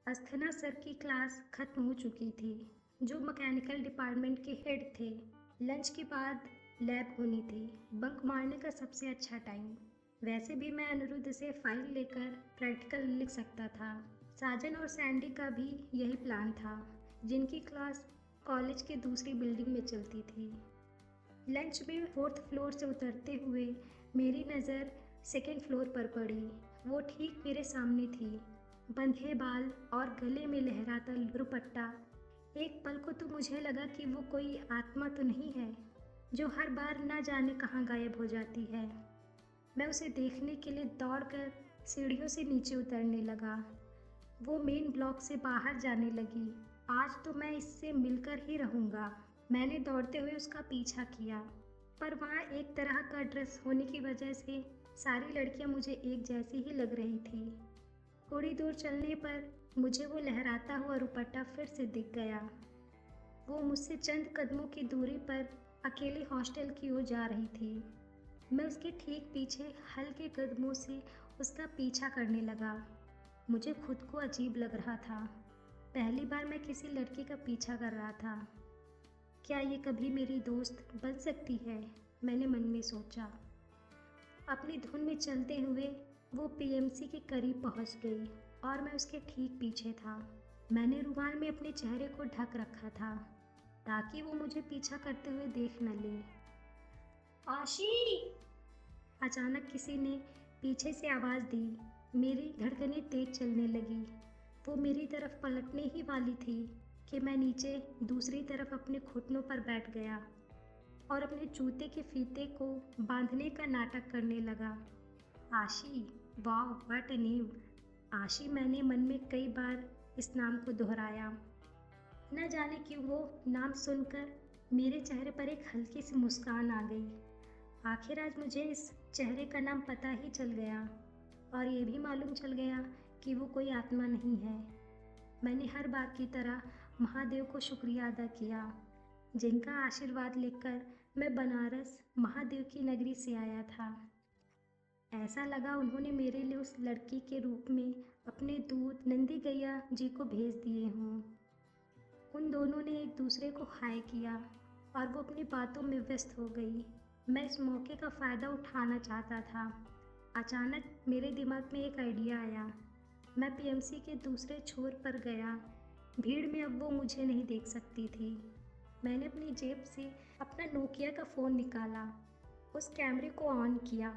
अस्थना sir की class खत्म हो चुकी थी, जो मैकेनिकल डिपार्टमेंट के हेड थे। लंच के बाद लैब होनी थी, बंक मारने का सबसे अच्छा टाइम। वैसे भी मैं अनिरुद्ध से फाइल लेकर प्रैक्टिकल लिख सकता था। साजन और सैंडी का भी यही प्लान था, जिनकी क्लास कॉलेज के दूसरी बिल्डिंग में चलती थी। लंच में फोर्थ फ्लोर से उतरते हुए मेरी नज़र सेकेंड फ्लोर पर पड़ी। वो ठीक मेरे सामने थी, बंधे बाल और गले में लहराता दुपट्टा। एक पल को तो मुझे लगा कि वो कोई आत्मा तो नहीं है, जो हर बार न जाने कहाँ गायब हो जाती है। मैं उसे देखने के लिए दौड़कर सीढ़ियों से नीचे उतरने लगा। वो मेन ब्लॉक से बाहर जाने लगी। आज तो मैं इससे मिलकर ही रहूँगा। मैंने दौड़ते हुए उसका पीछा किया, पर वहाँ एक तरह का ड्रेस होने की वजह से सारी लड़कियाँ मुझे एक जैसी ही लग रही थी। थोड़ी दूर चलने पर मुझे वो लहराता हुआ दुपट्टा फिर से दिख गया। वो मुझसे चंद कदमों की दूरी पर अकेले हॉस्टल की ओर जा रही थी। मैं उसके ठीक पीछे हल्के कदमों से उसका पीछा करने लगा। मुझे खुद को अजीब लग रहा था। पहली बार मैं किसी लड़की का पीछा कर रहा था। क्या ये कभी मेरी दोस्त बन सकती है? मैंने मन में सोचा। अपनी धुन में चलते हुए वो पीएमसी के करीब पहुंच गई और मैं उसके ठीक पीछे था। मैंने रुमाल में अपने चेहरे को ढक रखा था, ताकि वो मुझे पीछा करते हुए देख न ले। आशी! अचानक किसी ने पीछे से आवाज़ दी। मेरी धड़कनें तेज चलने लगी। वो मेरी तरफ पलटने ही वाली थी कि मैं नीचे दूसरी तरफ अपने घुटनों पर बैठ गया और अपने जूते के फीते को बांधने का नाटक करने लगा। आशी! वाह, व्हाट अ नेम! आशी! मैंने मन में कई बार इस नाम को दोहराया। न जाने क्यों वो नाम सुनकर मेरे चेहरे पर एक हल्की सी मुस्कान आ गई। आखिर आज मुझे इस चेहरे का नाम पता ही चल गया और ये भी मालूम चल गया कि वो कोई आत्मा नहीं है। मैंने हर बार की तरह महादेव को शुक्रिया अदा किया, जिनका आशीर्वाद लेकर मैं बनारस महादेव की नगरी से आया था। ऐसा लगा उन्होंने मेरे लिए उस लड़की के रूप में अपने दूत नंदी गैया जी को भेज दिए हों। उन दोनों ने एक दूसरे को हाय किया और वो अपनी बातों में व्यस्त हो गई। मैं इस मौके का फ़ायदा उठाना चाहता था। अचानक मेरे दिमाग में एक आइडिया आया। मैं पीएमसी के दूसरे छोर पर गया। भीड़ में अब वो मुझे नहीं देख सकती थी। मैंने अपनी जेब से अपना नोकिया का फ़ोन निकाला, उस कैमरे को ऑन किया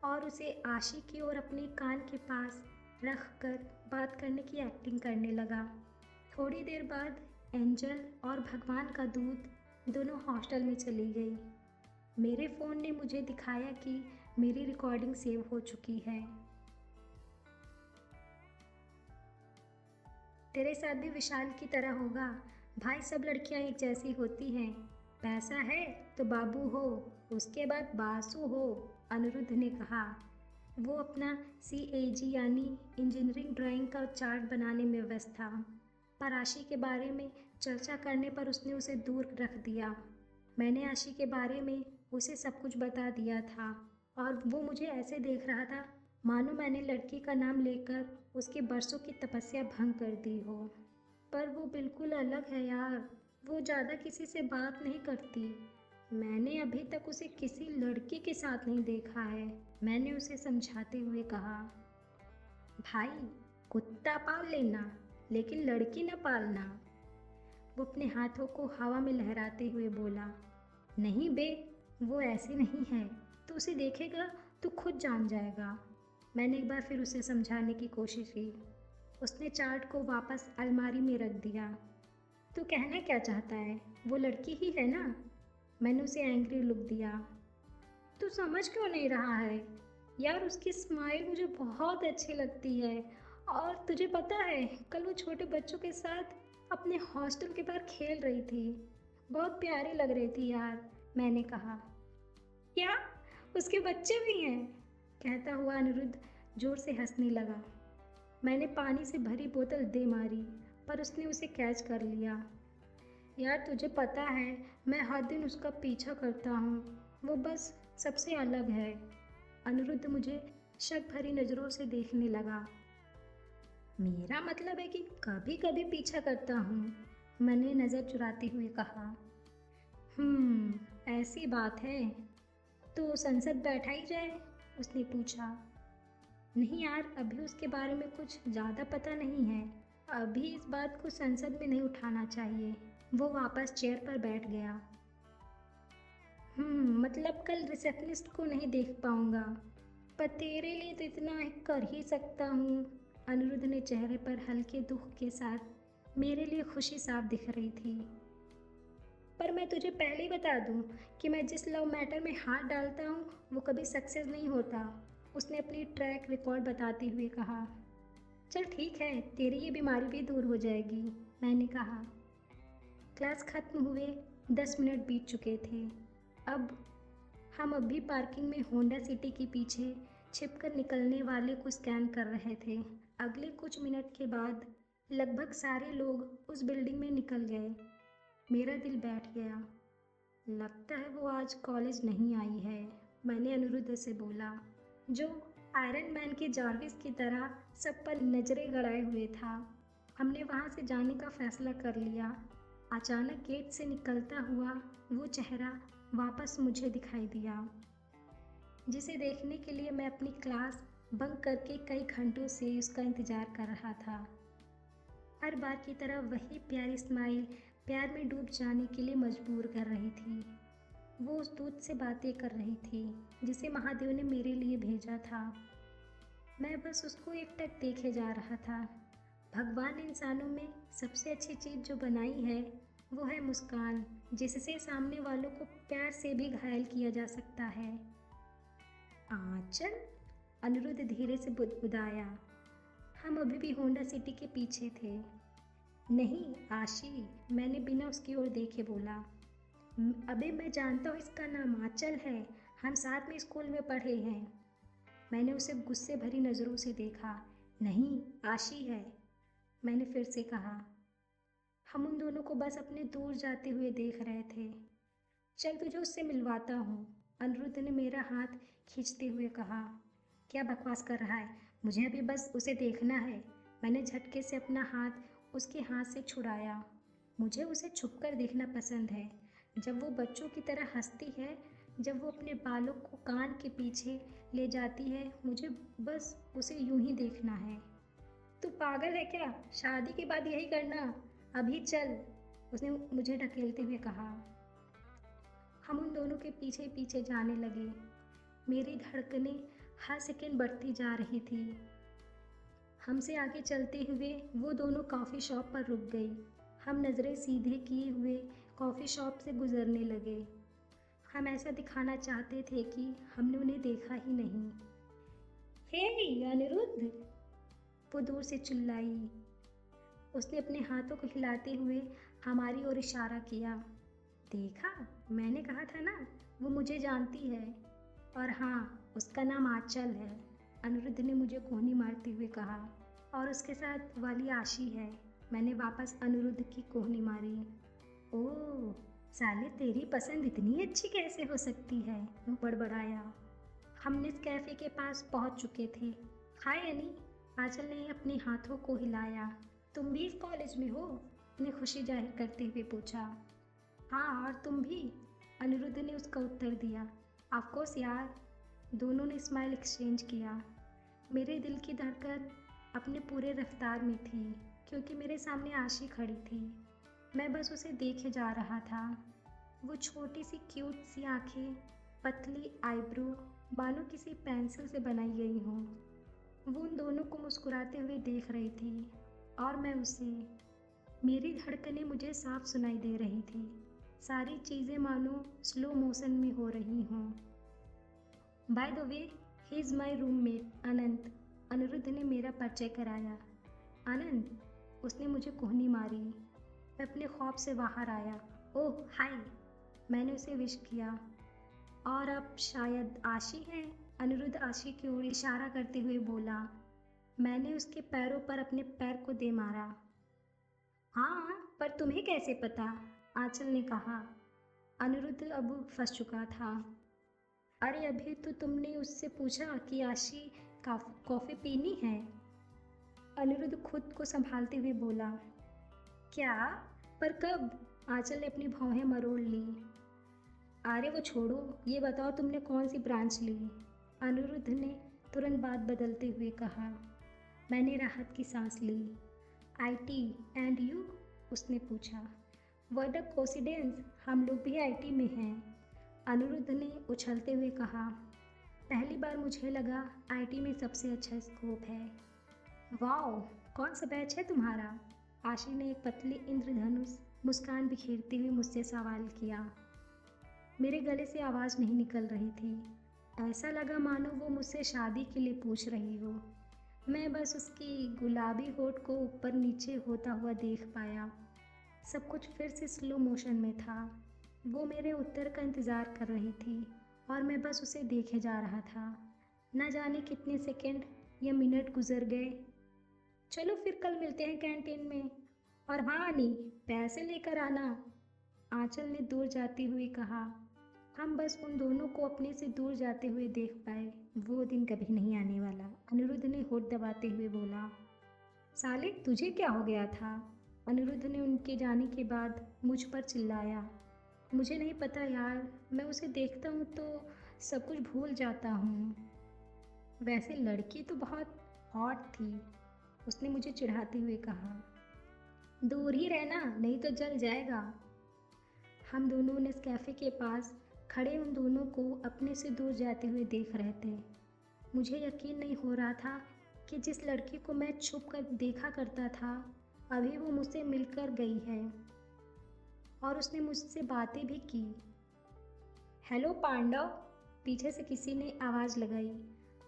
और उसे आशी की ओर अपने कान के पास रख कर बात करने की एक्टिंग करने लगा। थोड़ी देर बाद एंजल और भगवान का दूत दोनों हॉस्टल में चली गई। मेरे फ़ोन ने मुझे दिखाया कि मेरी रिकॉर्डिंग सेव हो चुकी है। तेरे साथ भी विशाल की तरह होगा। भाई, सब लड़कियां एक जैसी होती हैं। पैसा है तो बाबू हो, उसके बाद बासु हो, अनिरुद्ध ने कहा। वो अपना CAG यानी इंजीनियरिंग ड्राइंग का चार्ट बनाने में व्यस्त था, पर आशी के बारे में चर्चा करने पर उसने उसे दूर रख दिया। मैंने आशी के बारे में उसे सब कुछ बता दिया था और वो मुझे ऐसे देख रहा था मानो मैंने लड़की का नाम लेकर उसके बरसों की तपस्या भंग कर दी हो। पर वो बिल्कुल अलग है यार। वो ज़्यादा किसी से बात नहीं करती। मैंने अभी तक उसे किसी लड़की के साथ नहीं देखा है। मैंने उसे समझाते हुए कहा, भाई, कुत्ता पाल लेना, लेकिन लड़की न पालना। वो अपने हाथों को हवा में लहराते हुए बोला, नहीं बे, वो ऐसी नहीं है। तू उसे देखेगा तो खुद जान जाएगा। मैंने एक बार फिर उसे समझाने की कोशिश की। उसने चार्ट को वापस अलमारी में रख दिया। तू कहना क्या चाहता है? वो लड़की ही है ना? मैंने उसे एंग्री लुक दिया। तू समझ क्यों नहीं रहा है? यार, उसकी स्माइल मुझे बहुत अच्छी लगती है। और तुझे पता है, कल वो छोटे बच्चों के साथ अपने हॉस्टल के बाहर खेल रही थी। बहुत प्यारी लग रही थी यार, मैंने कहा। क्या? उसके बच्चे भी हैं? कहता हुआ अनिरुद्ध जोर से हंसने लगा। मैंने पानी से भरी बोतल दे मारी, पर उसने उसे कैच कर लिया। यार, तुझे पता है, मैं हर दिन उसका पीछा करता हूँ। वो बस सबसे अलग है। अनिरुद्ध मुझे शक भरी नज़रों से देखने लगा। मेरा मतलब है कि कभी कभी पीछा करता हूँ, मैंने नज़र चुराते हुए कहा। ऐसी बात है। तो संसद बैठा ही जाए, उसने पूछा। नहीं यार, अभी उसके बारे में कुछ ज़्यादा पता नहीं है। अभी इस बात को संसद में नहीं उठाना चाहिए। वो वापस चेयर पर बैठ गया। मतलब कल रिसेप्शनिस्ट को नहीं देख पाऊंगा, पर तेरे लिए तो इतना कर ही सकता हूँ। अनिरुद्ध ने चेहरे पर हल्के दुख के साथ मेरे लिए खुशी साफ दिख रही थी। पर मैं तुझे पहले ही बता दूं कि मैं जिस लव मैटर में हाथ डालता हूँ वो कभी सक्सेस नहीं होता, उसने अपनी ट्रैक रिकॉर्ड बताते हुए कहा। चल ठीक है, तेरी ये बीमारी भी दूर हो जाएगी, मैंने कहा। क्लास खत्म हुए 10 मिनट बीत चुके थे। अब हम अभी पार्किंग में होंडा सिटी के पीछे छिपकर निकलने वाले को स्कैन कर रहे थे। अगले कुछ मिनट के बाद लगभग सारे लोग उस बिल्डिंग में निकल गए। मेरा दिल बैठ गया। लगता है वो आज कॉलेज नहीं आई है, मैंने अनिरुद्ध से बोला, जो आयरन मैन के जार्विस की तरह सब पर नजरें गड़ाए हुए था। हमने वहाँ से जाने का फैसला कर लिया। अचानक गेट से निकलता हुआ वो चेहरा वापस मुझे दिखाई दिया, जिसे देखने के लिए मैं अपनी क्लास बंक करके कई घंटों से उसका इंतज़ार कर रहा था। हर बार की तरह वही प्यारी स्माइल प्यार में डूब जाने के लिए मजबूर कर रही थी। वो उस दूत से बातें कर रही थी जिसे महादेव ने मेरे लिए भेजा था। मैं बस उसको एकटक देखे जा रहा था। भगवान ने इंसानों में सबसे अच्छी चीज़ जो बनाई है वो है मुस्कान, जिससे सामने वालों को प्यार से भी घायल किया जा सकता है। आंचल, अनिरुद्ध धीरे से बुदबुदाया। हम अभी भी होंडा सिटी के पीछे थे। नहीं आशी, मैंने बिना उसकी ओर देखे बोला। अबे मैं जानता हूँ इसका नाम आंचल है, हम साथ में स्कूल में पढ़े हैं। मैंने उसे गुस्से भरी नज़रों से देखा। नहीं, आशी है, मैंने फिर से कहा। हम उन दोनों को बस अपने दूर जाते हुए देख रहे थे। चल तुझे उससे मिलवाता हूँ, अनिरुद्ध ने मेरा हाथ खींचते हुए कहा। क्या बकवास कर रहा है, मुझे अभी बस उसे देखना है। मैंने झटके से अपना हाथ उसके हाथ से छुड़ाया। मुझे उसे छुपकर देखना पसंद है, जब वो बच्चों की तरह हंसती है, जब वो अपने बालों को कान के पीछे ले जाती है। मुझे बस उसे यूं ही देखना है। तू पागल है क्या, शादी के बाद यही करना, अभी चल, उसने मुझे ढकेलते हुए कहा। हम उन दोनों के पीछे पीछे जाने लगे। मेरी धड़कनें हर सेकंड बढ़ती जा रही थी। हमसे आगे चलते हुए वो दोनों कॉफ़ी शॉप पर रुक गई। हम नज़रें सीधे किए हुए कॉफ़ी शॉप से गुजरने लगे। हम ऐसा दिखाना चाहते थे कि हमने उन्हें देखा ही नहीं। हे अनिरुद्ध, वो दूर से चिल्लाई। उसने अपने हाथों को हिलाते हुए हमारी ओर इशारा किया। देखा, मैंने कहा था ना, वो मुझे जानती है। और हाँ, उसका नाम आंचल है, अनिरुद्ध ने मुझे कोहनी मारते हुए कहा। और उसके साथ वाली आशी है, मैंने वापस अनिरुद्ध की कोहनी मारी। ओह साले, तेरी पसंद इतनी अच्छी कैसे हो सकती है, वो बड़बड़ाया। हम नेस्कैफे के पास पहुंच चुके थे। हाय अनी, आंचल ने अपने हाथों को हिलाया। तुम भी इस कॉलेज में हो, ने खुशी जाहिर करते हुए पूछा। हाँ, और तुम भी, अनिरुद्ध ने उसका उत्तर दिया। ऑफकोर्स यार, दोनों ने स्माइल एक्सचेंज किया। मेरे दिल की धड़कन अपने पूरे रफ्तार में थी, क्योंकि मेरे सामने आशी खड़ी थी। मैं बस उसे देखे जा रहा था। वो छोटी सी क्यूट सी आंखें, पतली आईब्रो, मानो किसी पेंसिल से बनाई गई हों। वो उन दोनों को मुस्कुराते हुए देख रही थी और मैं उसे। मेरी धड़कनें मुझे साफ सुनाई दे रही थी। सारी चीज़ें मानो स्लो मोशन में हो रही हों। By the way, he is my roommate Anant, Aniruddh ने मेरा परिचय कराया। अनंत, उसने मुझे कोहनी मारी। मैं अपने ख्वाब से बाहर आया। ओह हाय, मैंने उसे विश किया। और अब शायद आशी है, अनिरुद्ध आशी की ओर इशारा करते हुए बोला। मैंने उसके पैरों पर अपने पैर को दे मारा। हाँ, पर तुम्हें कैसे पता, आंचल ने कहा। अनिरुद्ध अब फंस चुका था। अरे अभी तो तुमने उससे पूछा कि आशी कॉफ़ी पीनी है। अनिरुद्ध खुद को संभालते हुए बोला। क्या? पर कब? आंचल ने अपनी भौहें मरोड़ ली। अरे वो छोड़ो, ये बताओ तुमने कौन सी ब्रांच ली? अनिरुद्ध ने तुरंत बात बदलते हुए कहा। मैंने राहत की सांस ली। IT and you? उसने पूछा। व्हाट अ कोइंसिडेंस, हम लोग भी आईटी में हैं, अनिरुद्ध ने उछलते हुए कहा। पहली बार मुझे लगा आईटी में सबसे अच्छा स्कोप है। वाओ, कौन सा बैच है तुम्हारा? आशी ने एक पतली इंद्रधनुष मुस्कान बिखेरते हुए मुझसे सवाल किया। मेरे गले से आवाज़ नहीं निकल रही थी। ऐसा लगा मानो वो मुझसे शादी के लिए पूछ रही हो। मैं बस उसकी गुलाबी होठ को ऊपर नीचे होता हुआ देख पाया। सब कुछ फिर से स्लो मोशन में था। वो मेरे उत्तर का इंतज़ार कर रही थी और मैं बस उसे देखे जा रहा था। न जाने कितने सेकंड या मिनट गुजर गए। चलो फिर कल मिलते हैं कैंटीन में। और हाँ अनी, पैसे लेकर आना, आंचल ने दूर जाती हुई कहा। हम बस उन दोनों को अपने से दूर जाते हुए देख पाए। वो दिन कभी नहीं आने वाला, अनिरुद्ध ने होठ दबाते हुए बोला। साले तुझे क्या हो गया था? अनिरुद्ध ने उनके जाने के बाद मुझ पर चिल्लाया। मुझे नहीं पता यार, मैं उसे देखता हूँ तो सब कुछ भूल जाता हूँ। वैसे लड़की तो बहुत हॉट थी, उसने मुझे चिढ़ाते हुए कहा। दूर ही रहना, नहीं तो जल जाएगा। हम दोनों नेस्कैफे के पास खड़े उन दोनों को अपने से दूर जाते हुए देख रहे थे। मुझे यकीन नहीं हो रहा था कि जिस लड़की को मैं छुप कर देखा करता था, अभी वो मुझसे मिलकर गई है और उसने मुझसे बातें भी की। हेलो पांडव, पीछे से किसी ने आवाज़ लगाई।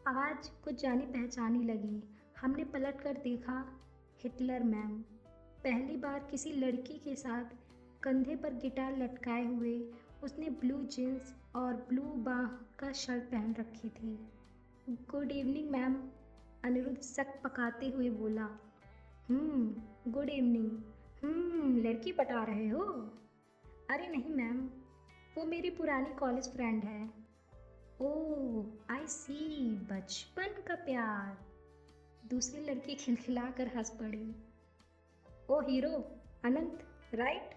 आवाज़ कुछ जानी पहचानी लगी। हमने पलट कर देखा, हिटलर मैम। पहली बार किसी लड़की के साथ कंधे पर गिटार लटकाए हुए उसने ब्लू जीन्स और ब्लू बाह का शर्ट पहन रखी थी। गुड इवनिंग मैम, अनिरुद्ध शक पकाते हुए बोला। Good evening. लड़की पटा रहे हो? अरे नहीं मैम, वो मेरी पुरानी कॉलेज फ्रेंड है। ओह आई सी, बचपन का प्यार। दूसरी लड़की खिलखिलाकर हंस पड़ी। ओ हीरो अनंत, राइट?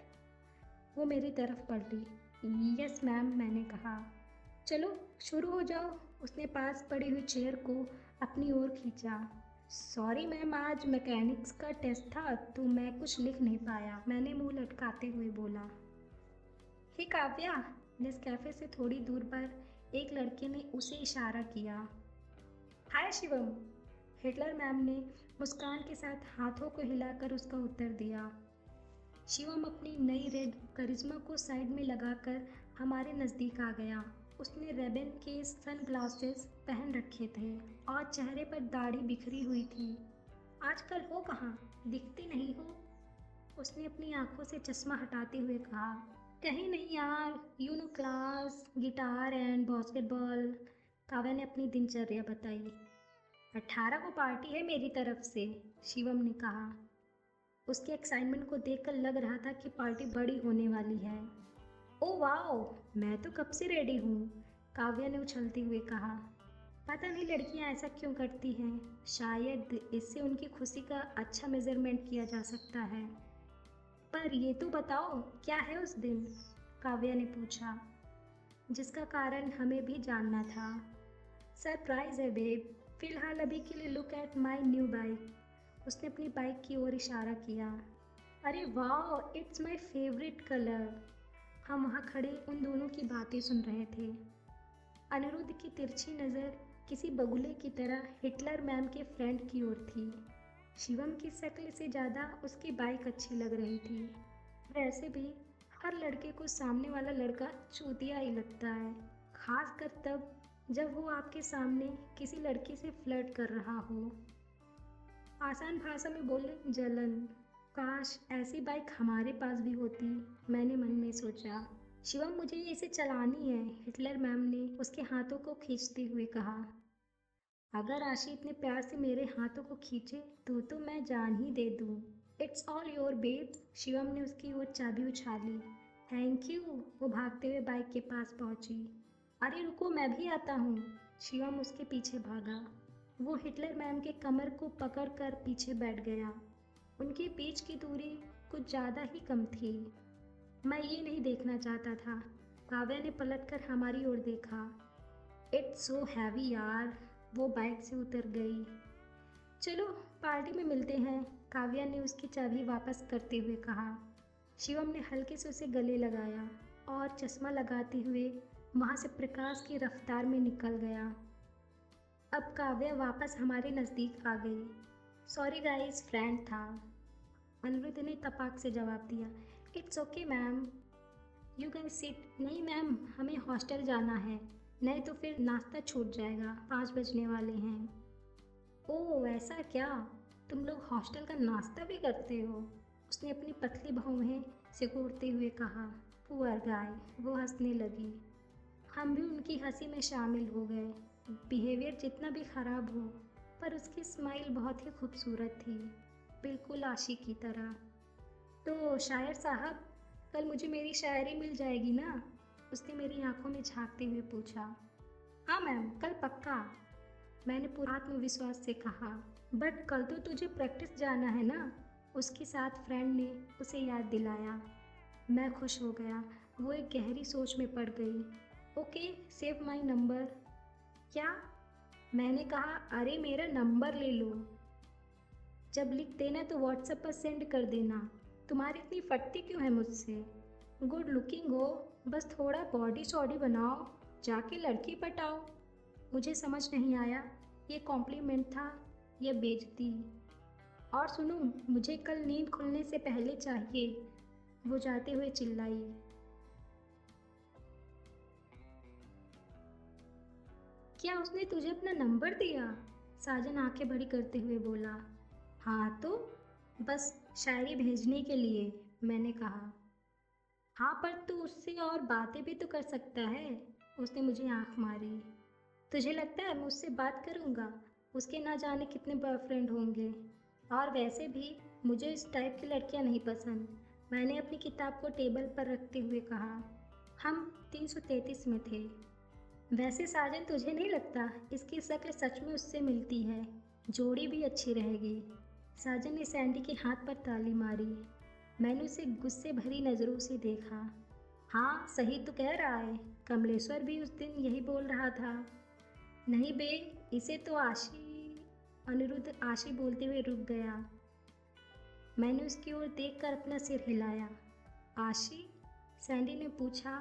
वो मेरी तरफ पलटी। यस मैम, मैंने कहा। चलो शुरू हो जाओ, उसने पास पड़ी हुई चेयर को अपनी ओर खींचा। सॉरी मैम, आज मैकेनिक्स का टेस्ट था तो मैं कुछ लिख नहीं पाया, मैंने मुंह लटकाते हुए बोला। हे काव्या, नेस्कैफे से थोड़ी दूर पर एक लड़के ने उसे इशारा किया। हाय शिवम, हिटलर मैम ने मुस्कान के साथ हाथों को हिलाकर उसका उत्तर दिया। शिवम अपनी नई रेड करिश्मा को साइड में लगाकर हमारे नज़दीक आ गया। उसने रेबन के सनग्लासेस पहन रखे थे और चेहरे पर दाढ़ी बिखरी हुई थी। आजकल हो कहाँ, दिखती नहीं हो, उसने अपनी आंखों से चश्मा हटाते हुए कहा। कहीं नहीं यार, you know class, guitar and basketball, Kavya ने अपनी दिनचर्या बताई। 18 को पार्टी है मेरी तरफ से, शिवम ने कहा। उसके एक्साइटमेंट को देखकर लग रहा था कि पार्टी बड़ी होने वाली है। ओ वाओ, मैं तो कब से रेडी हूँ, काव्या ने उछलते हुए कहा। पता नहीं लड़कियाँ ऐसा क्यों करती हैं, शायद इससे उनकी खुशी का अच्छा मेजरमेंट किया जा सकता है। पर ये तो बताओ क्या है उस दिन, काव्या ने पूछा, जिसका कारण हमें भी जानना था। सरप्राइज है बेब, फिलहाल अभी के लिए look at my new bike, उसने अपनी बाइक की ओर इशारा किया। अरे वाह, इट्स माई फेवरेट कलर। हम वहाँ खड़े उन दोनों की बातें सुन रहे थे। अनिरुद्ध की तिरछी नज़र किसी बगुले की तरह हिटलर मैम के फ्रेंड की ओर थी। शिवम की शक्ल से ज़्यादा उसकी बाइक अच्छी लग रही थी। वैसे भी हर लड़के को सामने वाला लड़का चूतिया ही लगता है, खासकर तब जब वो आपके सामने किसी लड़की से फ्लर्ट कर रहा हो। आसान भाषा में बोले, जलन। काश ऐसी बाइक हमारे पास भी होती, मैंने मन में सोचा। शिवम मुझे इसे चलानी है, हिटलर मैम ने उसके हाथों को खींचते हुए कहा। अगर आशी इतने प्यार से मेरे हाथों को खींचे तो मैं जान ही दे दूँ। It's all your babe, Shivam ने उसकी ओर चाबी उछाली। थैंक यू, वो भागते हुए बाइक के पास पहुंची। अरे रुको, मैं भी आता हूँ, शिवम उसके पीछे भागा। वो हिटलर मैम के कमर को पकड़कर पीछे बैठ गया। उनके बीच की दूरी कुछ ज़्यादा ही कम थी। मैं ये नहीं देखना चाहता था। काव्या ने पलटकर हमारी ओर देखा। इट्स सो हैवी यार। वो बाइक से उतर गई। चलो पार्टी में मिलते हैं, काव्या ने उसकी चाबी वापस करते हुए कहा। शिवम ने हल्के से उसे गले लगाया और चश्मा लगाते हुए वहाँ से प्रकाश की रफ्तार में निकल गया। अब काव्या वापस हमारे नज़दीक आ गई। सॉरी गाइस, फ्रेंड था, अनिरुद्ध ने तपाक से जवाब दिया। It's okay ma'am, you can sit. नहीं मैम, हमें हॉस्टल जाना है, नहीं तो फिर नाश्ता छूट जाएगा, 5 बजने वाले हैं। ओह ऐसा क्या, तुम लोग हॉस्टल का नाश्ता भी करते हो? उसने अपनी पतली भौहें सिकोड़ते हुए कहा। पुअर गाय, वो हंसने लगी। हम भी उनकी हंसी में शामिल हो गए। बिहेवियर जितना भी खराब हो, पर उसकी स्माइल बहुत ही खूबसूरत थी, बिल्कुल आशी की तरह। तो शायर साहब, कल मुझे मेरी शायरी मिल जाएगी ना? उसने मेरी आंखों में झांकते हुए पूछा। हाँ मैम, कल पक्का, मैंने पूरा आत्मविश्वास से कहा। बट कल तो तुझे प्रैक्टिस जाना है ना? उसके साथ फ्रेंड ने उसे याद दिलाया। मैं खुश हो गया। वो एक गहरी सोच में पड़ गई। Okay, save my number. क्या? मैंने कहा, अरे मेरा नंबर ले लो। जब लिख देना तो व्हाट्सएप पर सेंड कर देना। तुम्हारी इतनी फटती क्यों है मुझसे? गुड लुकिंग हो, बस थोड़ा बॉडी शॉडी बनाओ, जाके लड़की पटाओ। मुझे समझ नहीं आया, ये कॉम्प्लीमेंट था या बेइज्जती। और सुनो, मुझे कल नींद खुलने से पहले चाहिए, वो जाते हुए चिल्लाई। क्या उसने तुझे अपना नंबर दिया? साजन आंखें बड़ी करते हुए बोला। हाँ तो, बस शायरी भेजने के लिए, मैंने कहा। हाँ पर तू उससे और बातें भी तो कर सकता है, उसने मुझे आंख मारी। तुझे लगता है मैं उससे बात करूँगा? उसके ना जाने कितने बॉयफ्रेंड होंगे। और वैसे भी मुझे इस टाइप की लड़कियाँ नहीं पसंद, मैंने अपनी किताब को टेबल पर रखते हुए कहा। हम 333 में थे। वैसे साजन, तुझे नहीं लगता इसकी शक्ल सच में उससे मिलती है? जोड़ी भी अच्छी रहेगी। साजन ने सैंडी के हाथ पर ताली मारी। मैंने उसे गुस्से भरी नज़रों से देखा। हाँ सही तो कह रहा है, कमलेश्वर भी उस दिन यही बोल रहा था। नहीं बे, इसे तो आशी, अनिरुद्ध आशी बोलते हुए रुक गया। मैंने उसकी ओर देखकर अपना सिर हिलाया। आशी? सैंडी ने पूछा।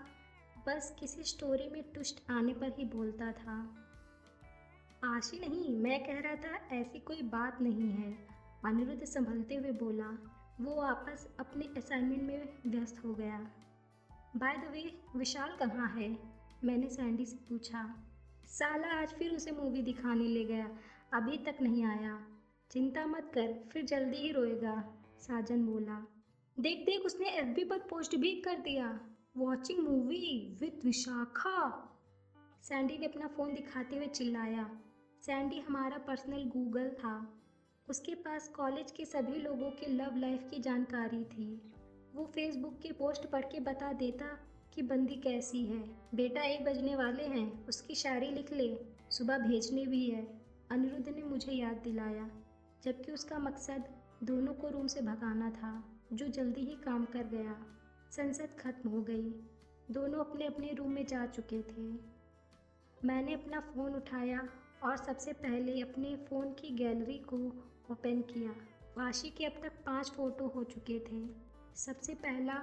बस किसी स्टोरी में ट्विस्ट आने पर ही बोलता था। आशी नहीं, मैं कह रहा था ऐसी कोई बात नहीं है, अनिरुद्ध संभलते हुए बोला। वो वापस अपने असाइनमेंट में व्यस्त हो गया। बाय द वे, विशाल कहाँ है? मैंने सैंडी से पूछा। साला आज फिर उसे मूवी दिखाने ले गया, अभी तक नहीं आया। चिंता मत कर, फिर जल्दी ही रोएगा, साजन बोला। देख देख, उसने एफबी पर पोस्ट भी कर दिया, watching movie with Vishakha. Sandy ने अपना फ़ोन दिखाते हुए चिल्लाया। सैंडी हमारा पर्सनल गूगल था। उसके पास कॉलेज के सभी लोगों के लव लाइफ की जानकारी थी। वो फेसबुक के पोस्ट पढ़ के बता देता कि बंदी कैसी है। बेटा 1 बजने वाले हैं, उसकी शायरी लिख ले, सुबह भेजनी भी है, अनिरुद्ध ने मुझे याद दिलाया, जबकि उसका मकसद दोनों को रूम से भगाना था, जो जल्दी ही काम कर गया। संसद खत्म हो गई। दोनों अपने अपने रूम में जा चुके थे। मैंने अपना फ़ोन उठाया और सबसे पहले अपने फ़ोन की गैलरी को ओपन किया। वाशी के अब तक 5 फ़ोटो हो चुके थे। सबसे पहला,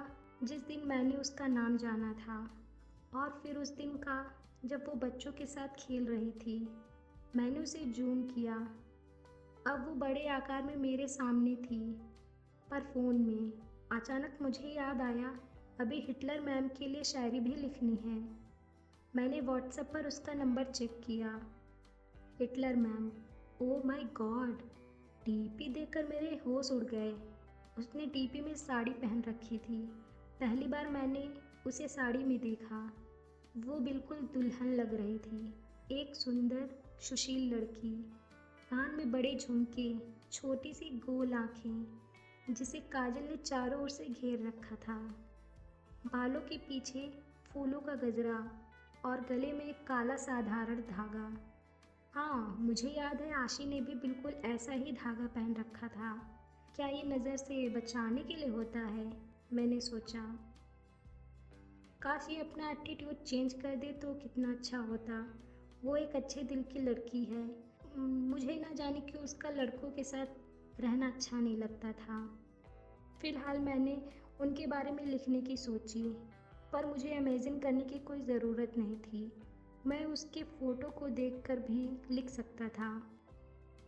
जिस दिन मैंने उसका नाम जाना था, और फिर उस दिन का जब वो बच्चों के साथ खेल रही थी। मैंने उसे जूम किया। अब वो बड़े आकार में मेरे सामने थी, पर फ़ोन में। अचानक मुझे याद आया, अभी हिटलर मैम के लिए शायरी भी लिखनी है। मैंने व्हाट्सएप पर उसका नंबर चेक किया। Hitler ma'am, oh my God, DP देखकर मेरे होश उड़ गए। उसने डीपी में साड़ी पहन रखी थी। पहली बार मैंने उसे साड़ी में देखा। वो बिल्कुल दुल्हन लग रही थी, एक सुंदर सुशील लड़की। कान में बड़े झुमके, छोटी सी गोल आँखें जिसे काजल ने चारों ओर से घेर रखा था, बालों के पीछे फूलों का गजरा और गले में एक काला साधारण धागा। हाँ, मुझे याद है आशी ने भी बिल्कुल ऐसा ही धागा पहन रखा था। क्या ये नज़र से बचाने के लिए होता है? मैंने सोचा। काश ये अपना एटीट्यूड चेंज कर दे तो कितना अच्छा होता। वो एक अच्छे दिल की लड़की है। मुझे ना जाने क्यों उसका लड़कों के साथ रहना अच्छा नहीं लगता था। फिलहाल मैंने उनके बारे में लिखने की सोची, पर मुझे इमेजिन करने की कोई ज़रूरत नहीं थी। मैं उसके फ़ोटो को देखकर भी लिख सकता था।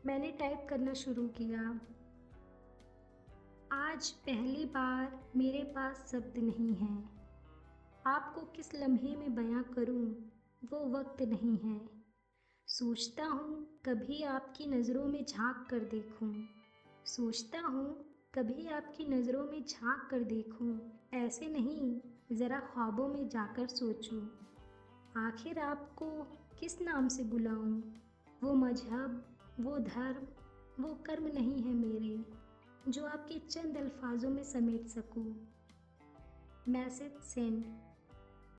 मैंने टाइप करना शुरू किया। आज पहली बार मेरे पास शब्द नहीं हैं। आपको किस लम्हे में बयां करूं, वो वक्त नहीं है। सोचता हूँ कभी आपकी नज़रों में झांक कर देखूं। सोचता हूँ कभी आपकी नज़रों में झांक कर देखूं। ऐसे नहीं, ज़रा ख्वाबों में जाकर सोचूं। आखिर आपको किस नाम से बुलाऊं? वो मजहब, वो धर्म, वो कर्म नहीं है मेरे, जो आपके चंद अल्फाजों में समेट सकूं। Message send.